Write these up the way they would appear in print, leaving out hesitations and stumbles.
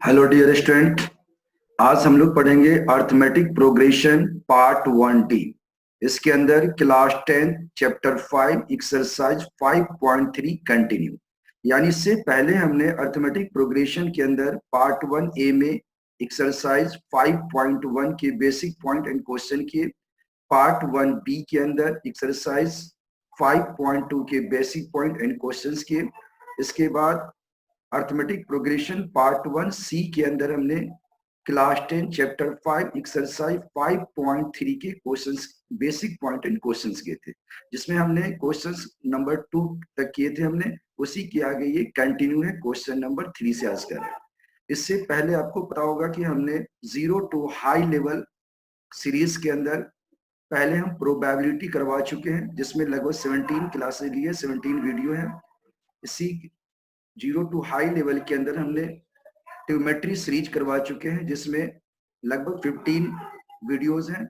Hello dear student. आज हम लोग पढ़ेंगे अर्थमेटिक प्रोग्रेशन पार्ट 1D। इसके अंदर क्लास 10 चैप्टर 5 एक्सरसाइज 5.3 कंटिन्यू। यानी इससे पहले हमने अर्थमेटिक प्रोग्रेशन के अंदर पार्ट 1A में एक्सरसाइज 5.1 के बेसिक पॉइंट एंड क्वेश्चन किए। पार्ट 1B के अंदर एक्सरसाइज 5.2 के बेसिक पॉइंट एंड क्वेश्चंस किए। इसके बाद अर्थमेटिक प्रोग्रेशन पार्ट 1C के अंदर हमने क्लास 10 चैप्टर 5 एक्सरसाइज 5.3 के questions basic point and questions किए थे, जिसमें हमने क्वेश्चंस नंबर 2 तक किए थे। हमने उसी के आगे ये कंटिन्यू है, क्वेश्चन नंबर 3 से आज कर रहे हैं। इससे पहले आपको पता होगा कि हमने zero to high level series के अंदर पहले हम प्रोबेबिलिटी करवा चुके हैं, जिसमें लगभग 17 क्लासेस लिए, 17 वीडियो है। इसी जीरो टू हाई लेवल के अंदर हमने ट्रिग्नोमेट्री सीरीज करवा चुके हैं, जिसमें लगभग 15 वीडियोस हैं।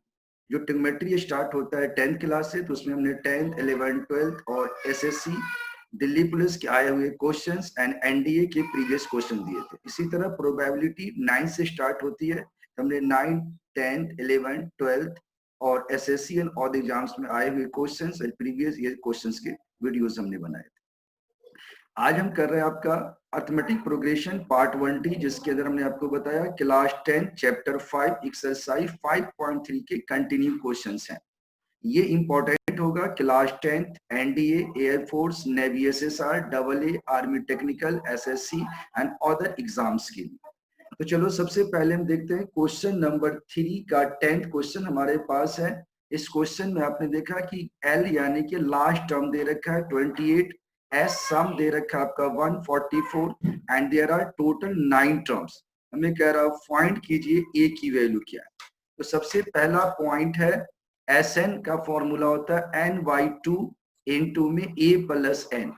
जो ट्रिग्नोमेट्री स्टार्ट होता है 10th क्लास से, तो उसमें हमने 10th 11th 12th और एसएससी दिल्ली पुलिस के आए हुए क्वेश्चंस एंड एनडीए के प्रीवियस क्वेश्चन दिए थे। इसी तरह प्रोबेबिलिटी 9 से स्टार्ट होती है, तो हमने 9th 10th 11th 12th और एसएससी एंड ऑल एग्जाम्स में आए हुए questions and previous year questions के वीडियोस हमने बनाए थे। आज हम कर रहे हैं आपका अर्थमेटिक प्रोग्रेशन पार्ट 1D, जिसके अंदर हमने आपको बताया क्लास 10 चैप्टर 5 एक्सरसाइज 5.3 के कंटिन्यू क्वेश्चंस हैं। ये इंपॉर्टेंट होगा class 10th NDA, air force, navy, SSR, double A, army technical, SSC and other exams के लिए। तो चलो सबसे पहले हम देखते हैं क्वेश्चन नंबर 3 का 10th क्वेश्चन हमारे पास है। इस क्वेश्चन में आपने देखा कि एल यानी कि लास्ट टर्म दे रखा है 28, एस सम दे रखा है आपका 144 and there are total 9 terms. हमें कह रहा है फाइंड कीजिए ए की वैल्यू क्या है। तो सबसे पहला पॉइंट है एस एन का फॉर्मूला होता है एन बाई टू इंटू में ए प्लस एन।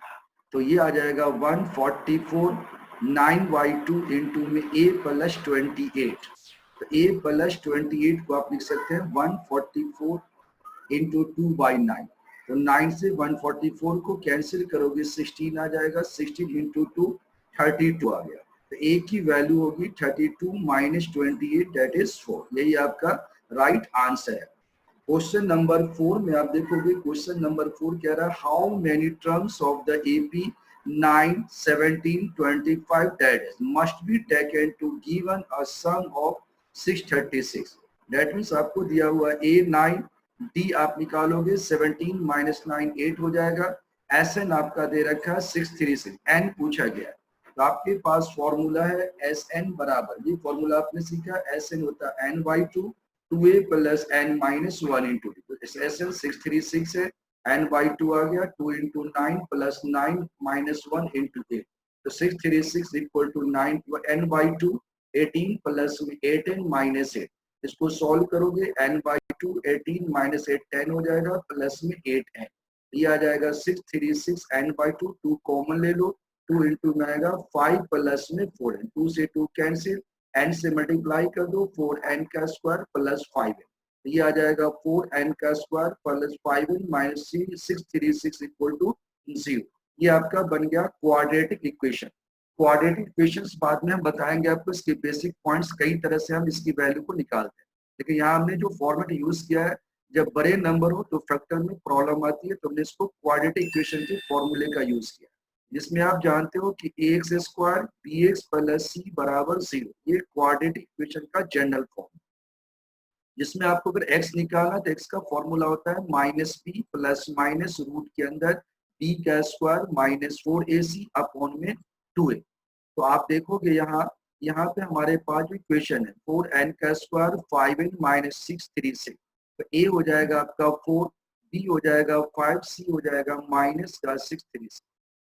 तो ये आ जाएगा 144 9/2 इंटू में a प्लस 28। तो a प्लस 28 को आप लिख सकते हैं 144 इंटू 2/9। तो 9 से 144 को कैंसिल करोगे 16 आ जाएगा, 16 इंटू 2 32 आ गया। तो a की वैल्यू होगी 32 माइनस 28 दैट इज 4। यही आपका राइट आंसर है। क्वेश्चन नंबर 4 में आप देखोगे, क्वेश्चन नंबर 4 कह रहा है how many terms of the AP 9 17 25 that must be taken to given a sum of 636। That means आपको दिया हुआ ए 9, डी आप निकालोगे 17 माइनस 9 8 हो जाएगा, एस एन आपका दे रखा है 636, एन पूछा गया है। तो आपके पास फॉर्मूला है एस एन बराबर, ये फॉर्मूला आपने सीखा, एस एन होता है N by two 2a plus N minus 1 into D. S N 636 है, एन बाई टू आ गया, 2 इंटू 9 प्लस 9 माइनस 1 इंटू 8। तो 636 equal to 9 N by two 18 plus 18 minus 8। इसको सॉल्व करोगे एन बाई टू 18 माइनस 8 10 हो जाएगा, plus में 8 N. ये आ जाएगा 636 एन बाई टू, 2 कॉमन ले लो, 2 इंटू में आएगा 5 प्लस में 4 एन, 2 से 2 कैंसिल, एन से मल्टीप्लाई कर दो 4n का स्क्वायर प्लस 5n। ये आ जाएगा 4n का square plus 5n minus 636 equal to 0। ये आपका बन गया क्वाड्रेटिक इक्वेशन। क्वाड्रेटिक इक्वेशंस बाद में हम बताएंगे आपको, इसके बेसिक पॉइंट्स कई तरह से हम इसकी वैल्यू को निकालते हैं। लेकिन यहाँ हमने जो फॉर्मेट यूज किया है, जब बड़े नंबर हो तो फैक्टर में प्रॉब्लम आती है, तो हमने इसको क्वाड्रेटिक इक्वेशन के फॉर्मूले का यूज किया, जिसमें आप जानते हो कि ax स्क्वायर bx प्लस सी बराबर 0। ये क्वाड्रेटिक इक्वेशन का जनरल फॉर्म, जिसमें आपको अगर x निकालना तो x का फॉर्मूला होता है minus B plus minus root के अंदर b का स्क्वायर माइनस 4ac अपॉन में 2a। तो आप देखोगे यहाँ पे हमारे पास जो इक्वेशन है 4n का स्क्वायर 5n माइनस 636। तो a हो जाएगा आपका 4, b हो जाएगा 5, c हो जाएगा माइनस का 636।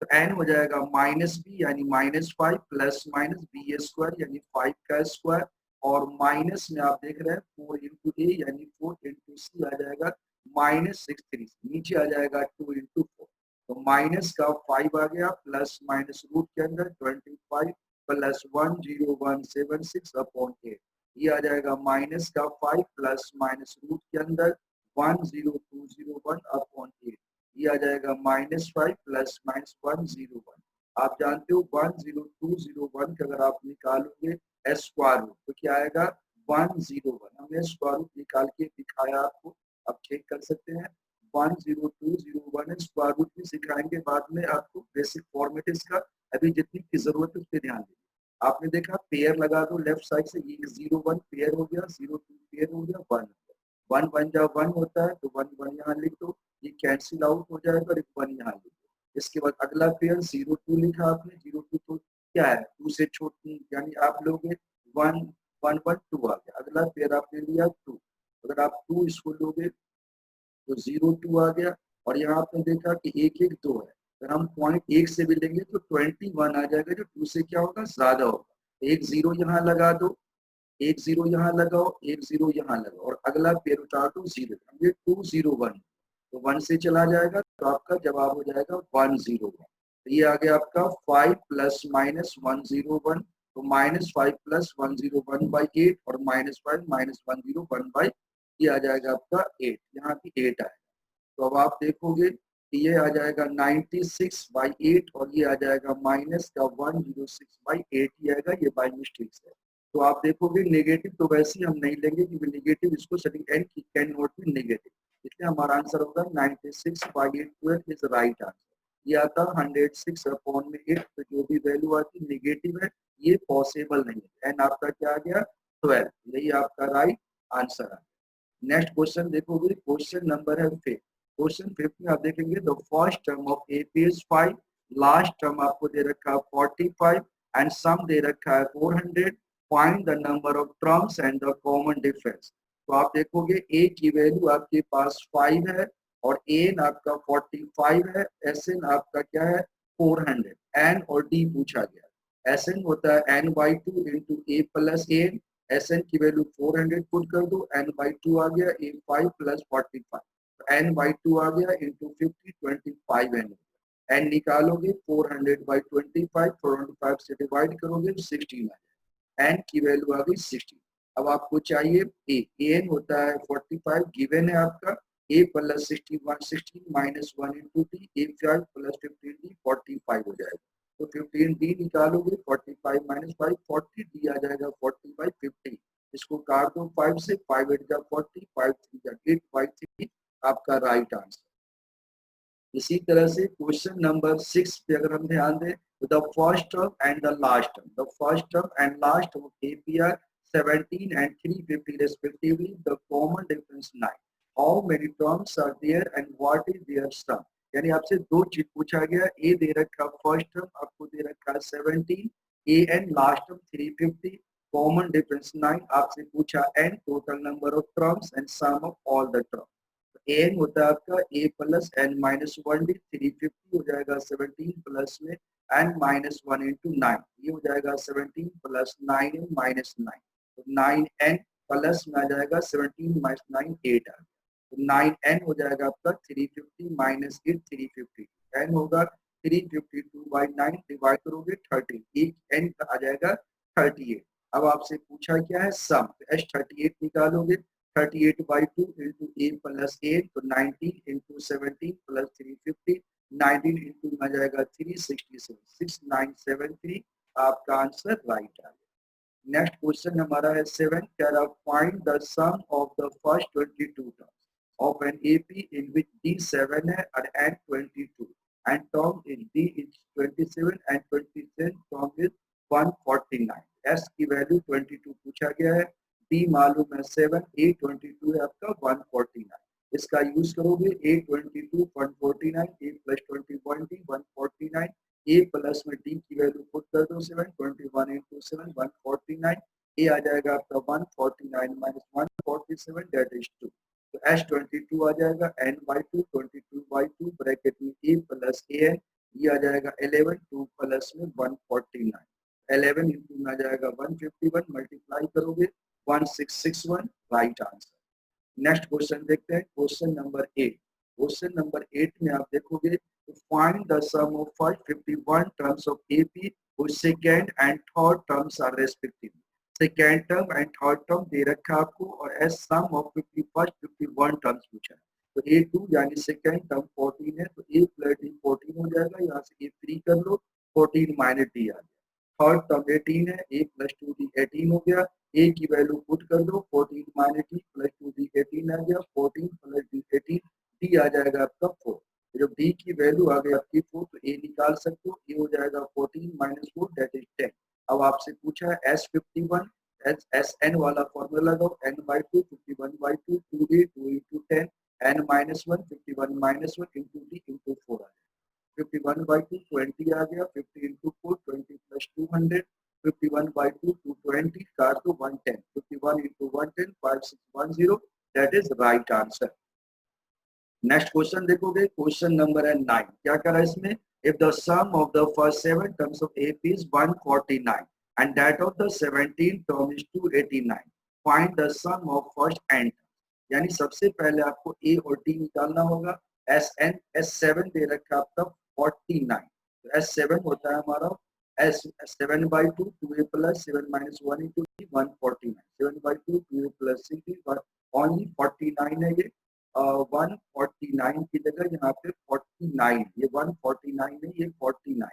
तो n हो जाएगा माइनस बी यानी minus 5 plus minus B square यानी 5 का स्क्वायर, और माइनस में आप देख रहे हैं 4 इंटू ए यानी 4 इंटू सी आ जाएगा माइनस 636, नीचे आ जाएगा 2 इंटू 4। तो माइनस का 5 आ गया, प्लस माइनस रूट के अंदर 25 प्लस 10176 अपॉन 8। ये आ जाएगा माइनस का 5 प्लस माइनस रूट के अंदर 10201 अपॉन 8। ये आ जाएगा माइनस 5 प्लस माइनस 101। आप जानते हो 10201 का अगर आप निकालोगे एस स्क्वायर रूट, तो क्या आएगा 101। हमने स्क्वायर रूट निकाल के दिखाया आपको, आप चेक कर सकते हैं। 10201 स्क्वायर रूट भी सिखाएंगे बाद में आपको, बेसिक फॉर्मेट इसका। अभी जितनी की जरूरत है उस पर ध्यान दीजिए। आपने देखा पेयर लगा दो लेफ्ट साइड से, ये 01 पेयर हो गया, 02 पेयर हो गया, 1 1 1 जब 1 होता है तो 1 1 यहाँ लिख दो, ये कैंसिल आउट हो जाएगा और एक 1 यहाँ लिख दो। इसके बाद अगला पेयर 02 लिखा आपने, 02 तो क्या है 2 से छोटी, यानी आप लोगे 1 1 1 2 आ गया। अगला पेयर आपने लिया 2, अगर आप 2 इसको लोगे तो 02 आ गया। और यहाँ आपने देखा कि 1 1 2 है, अगर हम पॉइंट 1 से भी लेंगे तो 21 आ जाएगा, जो 2 से क्या होगा ज्यादा होगा। एक 0 यहाँ लगा दो, एक 0 यहाँ लगाओ, एक 0 यहाँ लगाओ और अगला पेयर उतार दो 0, ये 201, तो 1 से चला जाएगा तो आपका जवाब हो जाएगा 101। तो ये आ गया आपका 5 प्लस माइनस 101, तो -5 प्लस 101 बाई 8 और -5 माइनस 101 बाई, ये आ जाएगा आपका 8, यहाँ भी 8 आएगा। तो अब आप देखोगे कि ये आ जाएगा 96 बाई 8 और ये आ जाएगा माइनस का 106 बाई 8 ही आएगा, ये बाई मिस्टेक है। तो आप देखोगे नेगेटिव तो वैसे ही हम नहीं लेंगे क्योंकि नेगेटिव इसको सेटिंग एन की कैन नॉट बी नेगेटिव, इसलिए हमारा आंसर होगा 96 बाई 8 12 इज राइट आंसर। ये आता 106 अपॉन में 8, तो जो भी वैल्यू आती नेगेटिव है ये पॉसिबल नहीं है। एन आपका क्या आ गया 12, यही आपका राइट आंसर है। नेक्स्ट क्वेश्चन देखोगे, क्वेश्चन नंबर है 5। क्वेश्चन 5 में आप देखेंगे the first term of AP is 5, last term आपको दे रखा है 45 एंड सम दे रखा है 400, find the number of terms and the common difference. तो आप देखोगे ए की वैल्यू आपके पास 5 है और एन आपका 45 है, एस एन आपका क्या है 400, एन और डी पूछा गया। एस एन होता है N by 2 into A plus N, S N की वैल्यू 400 पुट कर दो, एन बाई 2 आ गया, ए 5 प्लस 45, एन बाई 2 आ गया इंटू 50 25 एन, एन निकालोगे 400 बाई 25, 405 से डिवाइड करोगे 16 आ जाएगा, एन की वैल्यू आ गई 16। अब आपको चाहिए ए, एन होता है 45 गिवन है आपका, A plus 61 16 minus 1 into T, A 5 plus 15 D 45 हो जाएगा। तो 15 डी निकालोगे 45 माइनस 5 40, डी आ जाएगा 40 बाई 50, इसको काट दो 5 से, 5 8 जा 40, 5 3 जा 8 बाई 3 आपका राइट आंसर। इसी तरह से क्वेश्चन नंबर 6 पे अगर हम ध्यान दें तो the first term and the last term, the first term and last term of APR 17 and 350 respectively, the common difference 9, how many terms are there and what is their sum। यानी आपसे दो चीज पूछा गया, ए दे रखा फर्स्ट टर्म आपको दे रखा 17, A and last term 350, common difference 9, आपसे पूछा N total number of terms and sum of all the term. N होता है आपका A plus N minus 1 D, 350 हो जाएगा 17 प्लस में एन माइनस 1 इंटू 9, ये हो जाएगा 17 प्लस 9 एन माइनस 9, तो 9 एन प्लस में आ जाएगा 17 माइनस 9 8 आ गया, तो 9 एन हो जाएगा आपका 350 माइनस 8 350, एन होगा 352 बाई 9 डिवाइड करोगे 30, एक एन आ जाएगा 38। अब आपसे पूछा क्या है सम, एस 38 निकालोगे 38 by 2 into a plus 8, तो 19 into 17 plus 350, 19 into में जाएगा 367, 6973 आपका आंसर राइट आ गया। नेक्स्ट क्वेश्चन हमारा है 7, कह रहा find the sum of the first 22 terms of an AP in which D 7 है और N 22 and term in D is 27 and 27 term is 149, S की वैल्यू 22 पूछा गया है, बी मालूम है 7, ए 22 है आपका 149, इसका यूज करोगे ए 22 149, ए प्लस 21 डी 149, ए प्लस में डी की वैल्यू पुट कर दो 7, 21 इंटू 7 149, ए आ जाएगा आपका 149 माइनस 147 दैट इज 2, तो एस 22 आ जाएगा एन बाई 2 22 बाई 2 ब्रैकेट में ए प्लस ए एन, ये आ जाएगा 11 2 प्लस में 149, 11 इंटू में आ जाएगा 151 मल्टीप्लाई करोगे 1661 राइट आंसर। नेक्स्ट क्वेश्चन देखते हैं, क्वेश्चन नंबर 8। क्वेश्चन नंबर 8 में आप देखोगे तो find the sum of 551 terms of AP which second and third terms are respectively. Second term and third term दे रखा आपको और एस सम ऑफ 51 टर्म्स पूछा है, तो A2 यानी सेकंड टर्म 14 है, तो A प्लस D 14 हो जाएगा, यहाँ से A3 कर लो 14 माइनस D आ गया, थर्ड टर्म 18 है, a प्लस 2d 18 हो गया, a की वैल्यू पुट कर दो 14 माइनस d प्लस 2d 18 आ गया, 14 प्लस d 18, d आ जाएगा आपका 4। जब d की वैल्यू आ गई आपकी 4 तो a निकाल सकते हो, a हो जाएगा 14 माइनस 4 दैट इज 10। अब आपसे पूछा है S51 एस एन वाला फॉर्मूला लगाओ, n by 2 51 by 2 2d 2 into 10 n minus 1 51 minus 1 into d into 4 आ गया, 51 बाई 2 20 आ गया, 50 इंटू 4 20 प्लस 200, 51 बाई 2 220 काट दो 110, 51 इंटू 110 5610, that is right answer. Next question देखोगे, क्वेश्चन नंबर है 9। क्या करा इसमें, if the sum of the first 7 terms of AP is 149 and that of the 17 term is 289, find the sum of first n। यानी सबसे पहले आपको A और D निकालना होगा। S7 दे रखा है आपका 49, तो S7 होता है हमारा S7 by 2 2A plus 7 minus 1 into 149, 7 by 2 2A plus 6 only 49 है ये। 149 की जगह यहाँ पे 49, ये 149 है, ये 49,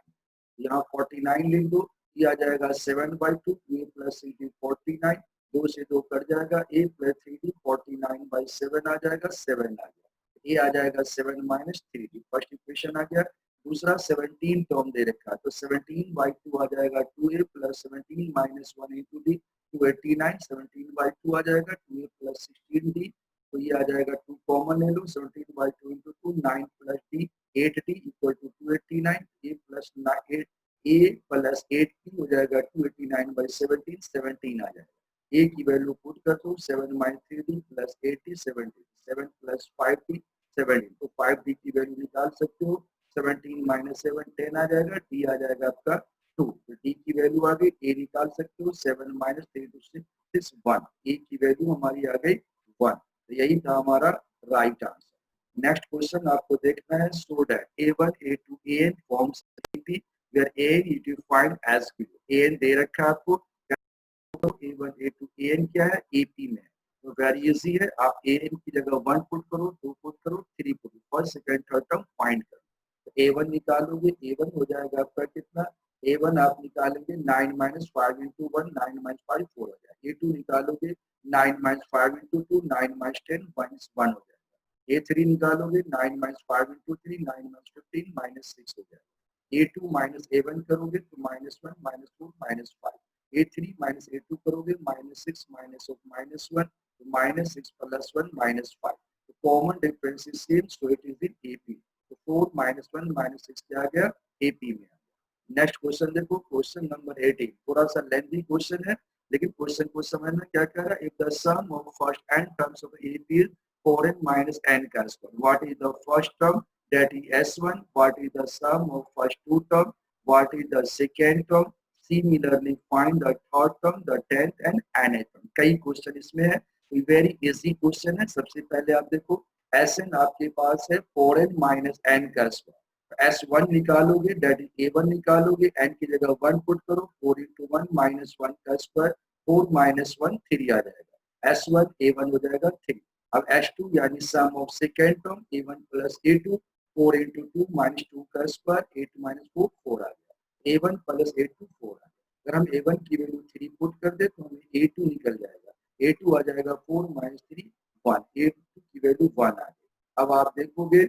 यहाँ 49 लिख दो, ये आ जाएगा 7 बाई 2 a प्लस 3d 49, 2 से 2 कट जाएगा, a प्लस 3d 49 बाई 7 आ जाएगा, 7 आ गया, a आ जाएगा 7 माइनस 3d, फर्स्ट इक्वेशन आ गया। दूसरा 17 टर्म दे रखा है, तो 17 बाई 2 आ जाएगा 2a plus 17 minus 1 into D 289, 17 by 2 आ जाएगा 2a प्लस 16d, तो ये आ जाएगा 2 कॉमन ले लो, 17 by 2 into 2 9 plus D 8d equal to 289, a plus 8 a plus 8d हो जाएगा 289 बाई 17 17 आ जाएगा, a की वैल्यू पुट कर दो 7 minus 3d plus 8d 17 7 plus 5d 17, तो 5d की वैल्यू निकाल सकते हो, 17 माइनस 7 10 आ जाएगा, d आ जाएगा आपका 2, तो d की वैल्यू आ गई, a निकाल सकते हो 7 माइनस 3 2 6 1, a की वैल्यू हमारी आ गई 1, तो यही था हमारा राइट आंसर। नेक्स्ट क्वेश्चन आपको देखना है, so that A1 A2 AN forms AP where AN is defined as below। AN दे रखा है आपको, A1 A2 AN क्या है, AP में, तो वेरी इजी है, आप AN की जगह 1 पुट करो, 2 पुट करो, 3 पुट करो, first second third term find करो, तो A1 निकालोगे, A1 हो जाएगा आपका कितना, A1 आप निकालेंगे 9 माइनस 5 इंटू 1 9 माइनस 5 4 हो जाएगा, A2 निकालोगे 9 माइनस 5 इंटू 2 9 माइनस 10 माइनस 1 हो जाएगा, A3 निकालोगे 9 माइनस 5 इंटू 3 9 माइनस 15 माइनस 6 हो जाएगा, A2 माइनस A1 करोगे तो minus 1 minus 4 minus 5, A3 minus A2 करोगे माइनस 6 माइनस ऑफ माइनस 1 तो माइनस 6 प्लस 1 माइनस 5, तो common difference is same, so it is in AP, तो 4 माइनस 1 माइनस 6 क्या आ गया, AP में। नेक्स्ट क्वेश्चन देखो, क्वेश्चन नंबर 18, थोड़ा सा लेंथी क्वेश्चन है, लेकिन क्वेश्चन को समझना क्या कह रहा है, if the sum of first n terms of AP is 4n minus n का square, what is the first term that is S1, what is the sum of first two term, what is the second term, similarly find the third term, the 10th and nth term। कई question इसमें है, very easy question है। सबसे पहले आप देखो Sn आपके पास है 4n माइनस n का स्क्वायर, S1 निकालोगे दैट इज A1 निकालोगे, n की जगह 1 पुट करो, 4 इंटू 1 माइनस 1 का स्क्वायर, 4 माइनस 1 3 आ जाएगा, S1 A1 हो जाएगा 3। अब S2 यानी sum of second term A1 plus A2, 4 into 2 minus 2 का स्क्वायर 8 माइनस 4 4 आ गया, A1 प्लस A2 4 आ गया। अगर हम A1 की वैल्यू 3 पुट कर दे तो हमें A2 निकल जाएगा, A2 आ जाएगा 4 माइनस 3 1, A2 की वैल्यू 1 आ गई। अब आप देखोगे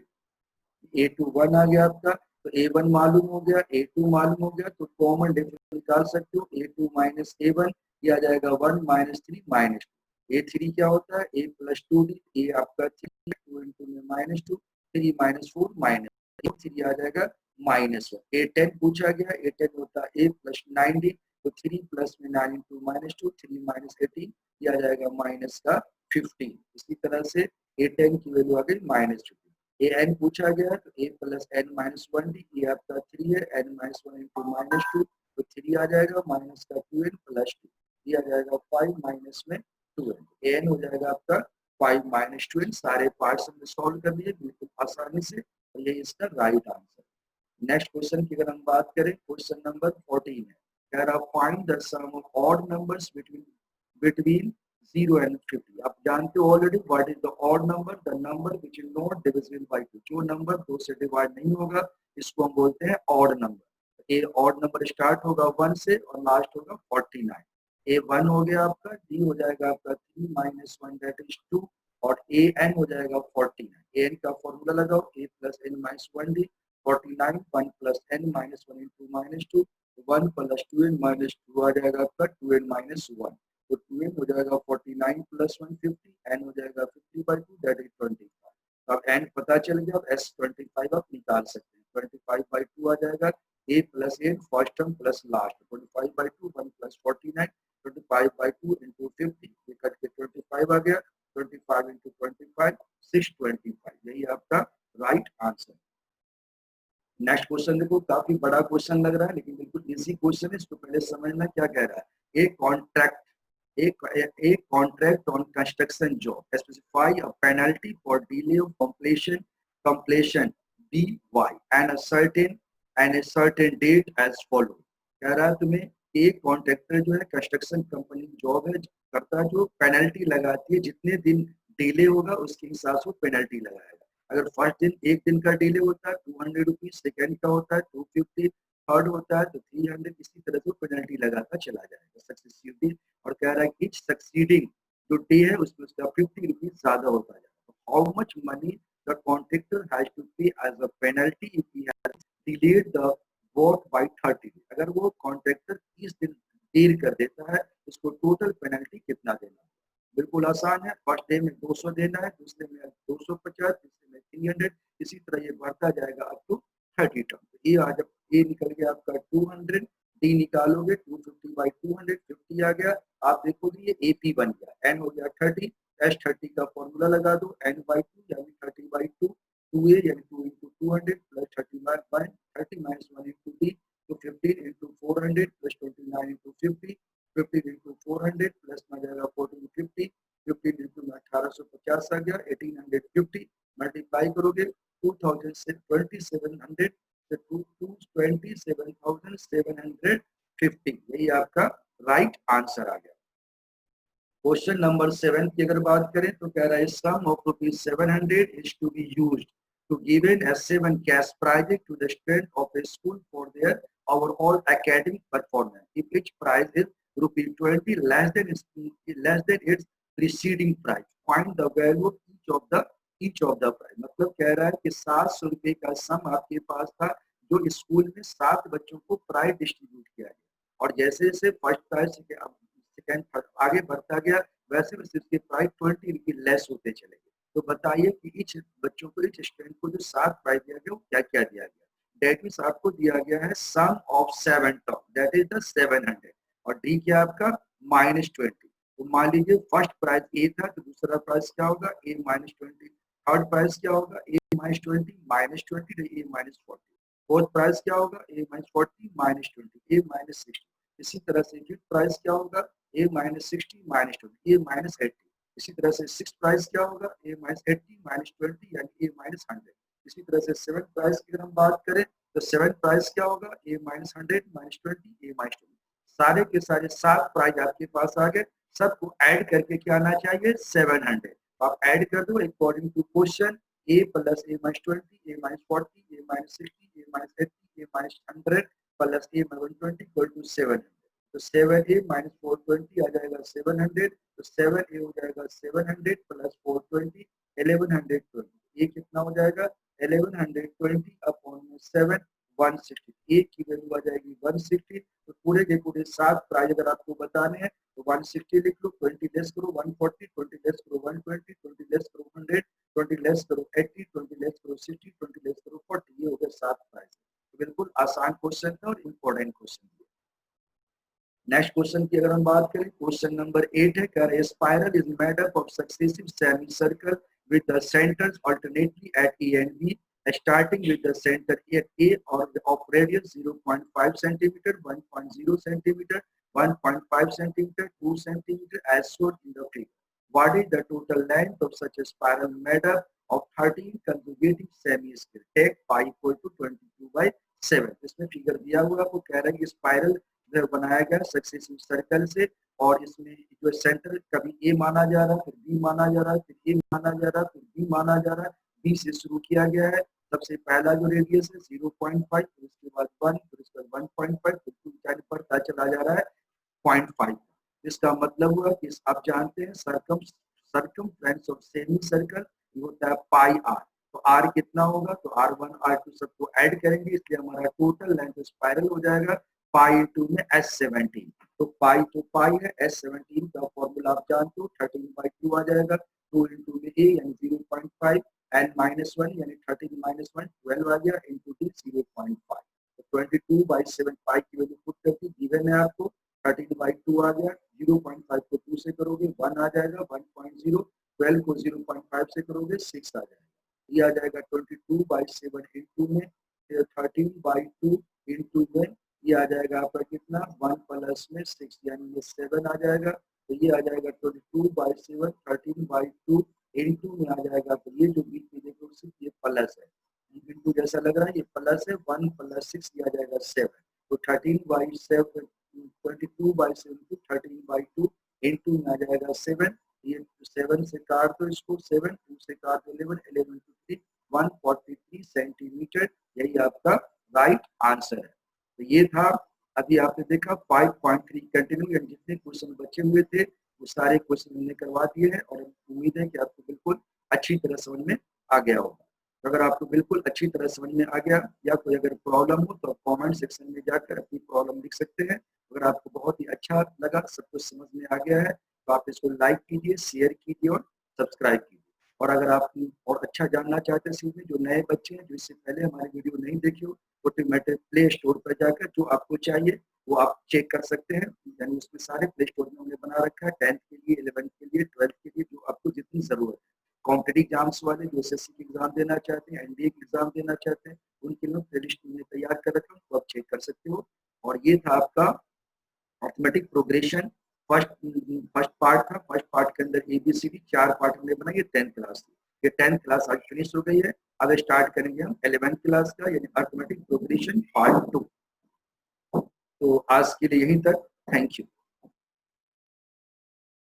A2 1 आ गया आपका, तो A1 मालूम हो गया, A2 मालूम हो गया, तो कॉमन डिफरेंस निकाल सकते हो, A2 माइनस A1 ये आ जाएगा 1 माइनस 3 माइनस 2, A3 क्या होता है A प्लस 2D, A आपका 3 2 इंटू में माइनस 2 3 माइनस 4 माइनस 3 आ जाएगा माइनस 1, A10 पूछा गया, A10 होता है A प्लस 9D, तो 3 प्लस में 9 इंटू माइनस 2 3 माइनस 18 ये आ जाएगा माइनस का 15। इसी तरह से A10 की वैल्यू आ गई माइनस 15। an पूछा गया है तो a plus N minus 1d, ये आपका 3 है, n माइनस 1 इंटू माइनस 2 तो 3 आ जाएगा, माइनस का 2n प्लस 2 ये आ जाएगा 5 माइनस में 2n, an हो जाएगा आपका 5 माइनस 2n। सारे पार्ट्स हमने सॉल्व कर दिए बिल्कुल आसानी से, और ये इसका राइट आंसर। नेक्स्ट क्वेश्चन की अगर हम बात करें, क्वेश्चन नंबर 14 है, कह रहा find the sum of odd numbers between 0 and 50। आप जानते हो already what is the odd number, the number which is not divisible by 2, जो नंबर 2 से डिवाइड नहीं होगा इसको हम बोलते हैं ऑड नंबर। ए ऑड नंबर स्टार्ट होगा 1 से और लास्ट होगा 49। ए 1 हो गया आपका, डी हो जाएगा आपका 3 माइनस 1 दैट इज 2 और ए एन हो जाएगा 49। ए एन का फॉर्मूला लगाओ, a plus N minus 1 d 49 1 plus N minus 1 into minus 2 1 plus 2n minus 2 आ जाएगा आपका 2n माइनस 1। तो 2n हो जाएगा 49 प्लस 1 50, n हो जाएगा 50/2 दैट इज 25। अब n पता चल गया, अब s 25 आप निकाल सकते हैं। 25/2 आ जाएगा, a plus N first term plus last 25/2 1 प्लस 49 25/2 इंटू 50 ये कट के 25 आ गया, 25 इंटू 25 625, यही आपका राइट आंसर। नेक्स्ट क्वेश्चन देखो, काफी बड़ा क्वेश्चन लग रहा है लेकिन बिल्कुल इजी क्वेश्चन है, इसको पहले समझना क्या कह रहा है। A contract on construction job specify a penalty for delay of completion by and a certain date as follow। कह रहा है तुम्हें एक कॉन्ट्रैक्टर जो है कंस्ट्रक्शन कंपनी जॉब है करता है, जो पेनल्टी लगाती है, जितने दिन डिले होगा उसके हिसाब से पेनल्टी लगाएगा। अगर फर्स्ट दिन एक दिन का डिले होता है 200 रुपीज, सेकेंड का होता है 250, थर्ड होता है तो 300, इसी तरह से पेनल्टी लगाता चला जाएगा सक्सेसिवली। और कह रहा है कि सक्सीडिंग जो डे है उसमें उसका 50 रुपीज ज्यादा होता जाएगा। How much money the contractor has to pay as a penalty if he has delayed the work by 30 days। अगर वो कॉन्ट्रैक्टर 30 दिन देर कर देता है उसको टोटल पेनल्टी कितना देना है। बिल्कुल आसान है, फर्स्ट डे में 200 देना है, दूसरे में 250, तीसरे में 300, इसी तरह ये बढ़ता जाएगा अप टू 30 टर्म। ये आ जब ये निकल गया आपका 200, डी निकालोगे 250/200 50 आ गया। आप देखोगे ये एपी बन गया, एन हो गया 30, एस 30 का फॉर्मूला लगा दो, n/2 यानी 30/2 2a यानी 2 into 200 plus 30 minus 1 into d तो 15 into 400 plus 29 into 50 15 into 400 plus में जाएगा 1450 15 into 1850 आ गया 1850 मल्टीप्लाई करोगे 2000 से 2700 से 27,750, यही आपका राइट आंसर आ गया। क्वेश्चन नंबर 7 की अगर बात करें तो कह रहा है sum of ₹700 is to be used to given as 7 cash prize to the student of a school for their overall academic performance. If each prize is ₹20 less than its preceding prize, find the value of each of the prize। मतलब कह रहा है कि 700 रुपए का सम आपके पास था, जो स्कूल में 7 बच्चों को प्राइज डिस्ट्रीब्यूट किया गया और जैसे जैसे फर्स्ट प्राइज सेकेंड थर्ड आगे बढ़ता गया वैसे वैसे उसके प्राइज 20 रुपए लेस होते चले गए। तो बताइए कि इच बच्चों को इच स्टूडेंट को जो 7 प्राइज दिया गया वो क्या क्या दिया गया। डेट मीन्स आपको दिया गया है sum of 7 term that is the 700 और डी क्या आपका -20। तो मान लीजिए फर्स्ट प्राइज ए था तो दूसरा प्राइज क्या होगा ए -20, थर्ड प्राइज क्या होगा ए -20 -20 ए -40, फोर्थ प्राइज क्या होगा ए -40 -20 ए -60। इसी तरह से फिफ्थ प्राइज क्या होगा ए -60 -20 ए -80। इसी तरह से सिक्स प्राइस क्या होगा ए -80 -20 यानी ए -100। इसी तरह से सेवन प्राइस की अगर हम बात करें तो सेवन प्राइस क्या होगा ए -100 -20 ए -20। सारे के सारे 7 प्राइज आपके पास आ गए, सबको ऐड करके क्या आना चाहिए 700। आप ऐड कर दो according to question A plus A -20 A -40 A -60 A -80 A -100 plus A -120 equal to 700। तो 7a माइनस 420 आ जाएगा 700, तो 7a हो जाएगा 700 प्लस 420 1120। ये कितना हो जाएगा 1120 अपॉन 7 160। ए की वैल्यू आ जाएगी 160। तो पूरे के पूरे 7 प्राइज अगर आपको बताने हैं तो 160 लिख लो, 20 लेस करो 140, 20 लेस करो 120, 20 लेस करो 100, 20 लेस करो 80, 20 लेस करो 60, 20 लेस करो 40। ये हो गया 7 प्राइज। तो बिल्कुल आसान क्वेश्चन था और इम्पोर्टेंट क्वेश्चन है। नेक्स्ट क्वेश्चन की अगर हम बात करें क्वेश्चन नंबर 8 है, कर spiral is made up of successive semi circle with the centers alternately at A and B starting with the center at A or of radius 0.5 centimeter, 1.0 centimeter, 1.5 centimeter, 2 centimeter as shown in the figure. What is the total length of such a spiral made up of 13 conjugating semi-scale? Take pi equal to 22/7। इसमें figure दिया हुआ आपको कह रहा है कि spiral बनाया गया सक्सेसिव सर्कल से और इसमें जो सेंटर कभी ए माना जा रहा है फिर बी माना जा रहा है फिर ए माना जा रहा है फिर बी माना जा रहा है। बी से शुरू किया गया है, सबसे पहला जो रेडियस है 0.5, फिर उसके बाद 1, फिर उसके बाद 1.5 बिल्कुल ऊंचाई बढ़ता चला जा रहा है 0.5। इसका मतलब हुआ कि आप जानते हैं सर्कमफ्रेंस ऑफ सेमी सर्कल होता है पाई आर। तो आर कितना होगा, तो R1 R2 सबको ऐड करेंगे, इसलिए हमारा टोटल लेंथ स्पाइरल हो जाएगा पाई इंटू में S17। तो पाई है, S17 का फॉर्मूला आप जानते हो 13/2 आ जाएगा। 2 इंटू में A यानी 0.5 n -1 यानी 13 - 1 12 आ गया इंटू डी 0.5। तो 22/7 पाई की वैल्यू पुट करके गिवन है आपको 13/2 आ गया। 0.5 को 2 से करोगे 1 आ जाएगा 1.0। 12 को 0.5 से करोगे 6 आ जाएगा। ये आ जाएगा 22/7 इंटू में 13/2 इंटू में ये आ जाएगा आपका कितना 1 प्लस में 6 यानी ये 7 आ जाएगा। तो ये आ जाएगा 22/7 13/2 इंटू में आ जाएगा। तो ये जो बीच में देखो ये प्लस है, इंटू जैसा लग रहा है, ये प्लस है 1 + 6 ये आ जाएगा 7। तो 13/7 22/7 को 13/2 इंटू में आ जाएगा 7। ये 7 से काट दो इसको, 7 2 से काट दो 11 11 2 3 143 सेंटीमीटर। यही आपका राइट आंसर है। तो ये था, अभी आपने देखा 5.3 कंटिन्यू यानी जितने क्वेश्चन बचे हुए थे वो सारे क्वेश्चन हमने करवा दिए हैं और उम्मीद है कि आपको बिल्कुल अच्छी तरह समझ में आ गया होगा। तो अगर आपको बिल्कुल अच्छी तरह समझ में आ गया या कोई अगर प्रॉब्लम हो तो आप कमेंट सेक्शन में जाकर अपनी प्रॉब्लम लिख सकते हैं। अगर आपको बहुत ही अच्छा लगा, सब कुछ समझ में आ गया है, तो आप इसको लाइक कीजिए, शेयर कीजिए और सब्सक्राइब कीजिए। और अगर आप और अच्छा जानना चाहते हैं सीखने, जो नए बच्चे हैं जो इससे पहले हमारी वीडियो नहीं देखी हो, ऑटोमेटिक प्ले स्टोर पर जाकर जो आपको चाहिए वो आप चेक कर सकते हैं। यानी उसमें सारे प्ले स्टोर में हमने बना रखा है 10th के लिए, 11th के लिए, 12th के लिए, जो आपको जितनी जरूरत है। कॉम्पिटिटिव एग्जाम्स वाले जो एसएससी की एग्जाम देना चाहते हैं, एनडीए की एग्जाम देना चाहते हैं, उनके लिए प्लेलिस्ट में तैयार कर रखा हूँ, तो आप चेक कर सकते हो। और ये था आपका अर्थमेटिक प्रोग्रेशन फर्स्ट पार्ट था। फर्स्ट पार्ट के अंदर ABCD 4 पार्ट हमने बनाए, ये 10th क्लास थी। ये 10th क्लास आज फिनिश हो गई है। अब स्टार्ट करेंगे हम 11th क्लास का यानी अर्थमेटिक प्रोग्रेशन पार्ट 2। तो आज के लिए यहीं तक, थैंक यू।